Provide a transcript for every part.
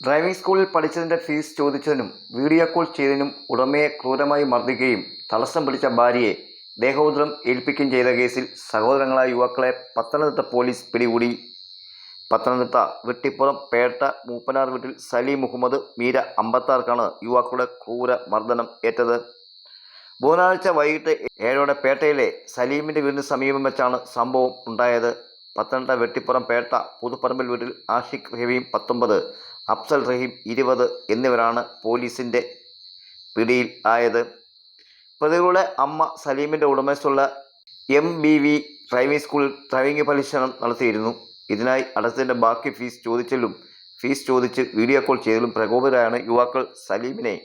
Driving സ്കൂളിൽ പഠിച്ചതിന്റെ fees ചോദിച്ചതിനും video call ചെയ്തതിനും ഉടമയെ ക്രൂരമായി മർദ്ദിക്കുകയും തടസ്സം പിടിച്ച ഭാര്യയെ ദേഹോപദ്രവം ഏൽപ്പിക്കുകയും ചെയ്ത കേസിൽ സഹോദരങ്ങളായ യുവാക്കളെ പത്തനംതിട്ട പോലീസ് പിടികൂടി. പത്തനംതിട്ട വെട്ടിപ്പുറം പേട്ട മൂപ്പനാർ വീട്ടിൽ സലീം മുഹമ്മദ്, മീര 56 യുവാക്കളുടെ ക്രൂര മർദ്ദനം ഏറ്റത്. ബുധനാഴ്ച വൈകിട്ട് 7 പേട്ടയിലെ സലീമിന്റെ വീടിന് സമീപം വെച്ചാണ് സംഭവം ഉണ്ടായത്. പത്തനംതിട്ട വെട്ടിപ്പുറം പേട്ട പുതുപ്പറമ്പിൽ വീട്ടിൽ ആഷിഖ് റഹീം 19, അഫ്സൽ റഹീം 20 എന്നിവരാണ് പോലീസിന്റെ പിടിയിൽ ആയത്. പ്രതികളുടെ അമ്മ സലീമിന്റെ ഉടമസ്ഥയുള്ള MBV ഡ്രൈവിംഗ് സ്കൂളിൽ ഡ്രൈവിംഗ് പരിശീലനം നടത്തിയിരുന്നു. ഇതിനായി അടച്ചതിന്റെ ബാക്കി ഫീസ് ചോദിച്ച് വീഡിയോ കോൾ ചെയ്തതിലും പ്രകോപിതരായാണ് യുവാക്കൾ സലീമിനെ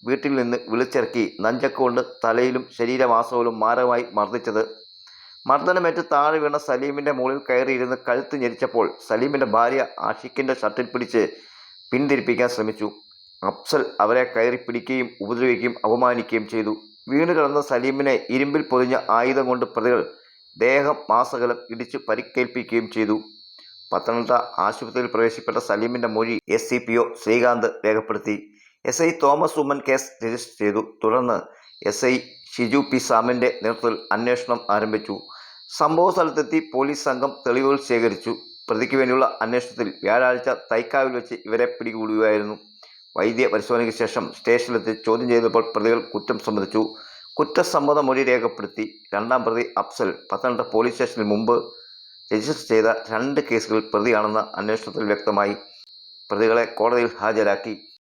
വീട്ടിൽ നിന്ന് വിളിച്ചിറക്കി നഞ്ചക്കൊണ്ട് തലയിലും ശരീരമാസകലവും മാരകമായി മർദ്ദിച്ചത്. മർദ്ദനമേറ്റ് താഴെ വീണ സലീമിന്റെ മുകളിൽ കയറിയിരുന്ന് കഴുത്ത് ഞെരിച്ചപ്പോൾ സലീമിന്റെ ഭാര്യ ആഷിഖിന്റെ ഷർട്ടിൽ പിടിച്ച് പിന്തിരിപ്പിക്കാൻ ശ്രമിച്ചു. അഫ്സൽ അവരെ കയറി പിടിക്കുകയും ഉപദ്രവിക്കുകയും അപമാനിക്കുകയും ചെയ്തു. വീണ് കിടന്ന സലീമിനെ ഇരുമ്പിൽ പൊതിഞ്ഞ ആയുധം കൊണ്ട് പ്രതികൾ ദേഹമാസകലം ഇടിച്ചു പരിക്കേൽപ്പിക്കുകയും ചെയ്തു. പത്തനംതിട്ട ആശുപത്രിയിൽ പ്രവേശിപ്പെട്ട സലീമിന്റെ മൊഴി SCPO ശ്രീകാന്ത് രേഖപ്പെടുത്തി. SI Thomas Oommen case register ചെയ്തു. തുടർന്ന് SI ഷിജു P സാമിന്റെ നേതൃത്വത്തിൽ അന്വേഷണം ആരംഭിച്ചു. സംഭവ സ്ഥലത്തെത്തി പോലീസ് സംഘം തെളിവുകൾ ശേഖരിച്ചു. പ്രതിക്ക് വേണ്ടിയുള്ള അന്വേഷണത്തിൽ വ്യാഴാഴ്ച തൈക്കാവിൽ വെച്ച് ഇവരെ പിടികൂടുകയായിരുന്നു. വൈദ്യ പരിശോധനയ്ക്ക് ശേഷം സ്റ്റേഷനിലെത്തി ചോദ്യം ചെയ്തപ്പോൾ പ്രതികൾ കുറ്റം സമ്മതിച്ചു. കുറ്റസമ്മത മൊഴി രേഖപ്പെടുത്തി. രണ്ടാം പ്രതി അഫ്സൽ പത്തനംതിട്ട പോലീസ് സ്റ്റേഷനിൽ മുമ്പ് രജിസ്റ്റർ ചെയ്ത 2 കേസുകളിൽ പ്രതിയാണെന്ന് അന്വേഷണത്തിൽ വ്യക്തമായി. പ്രതികളെ കോടതിയിൽ ഹാജരാക്കി.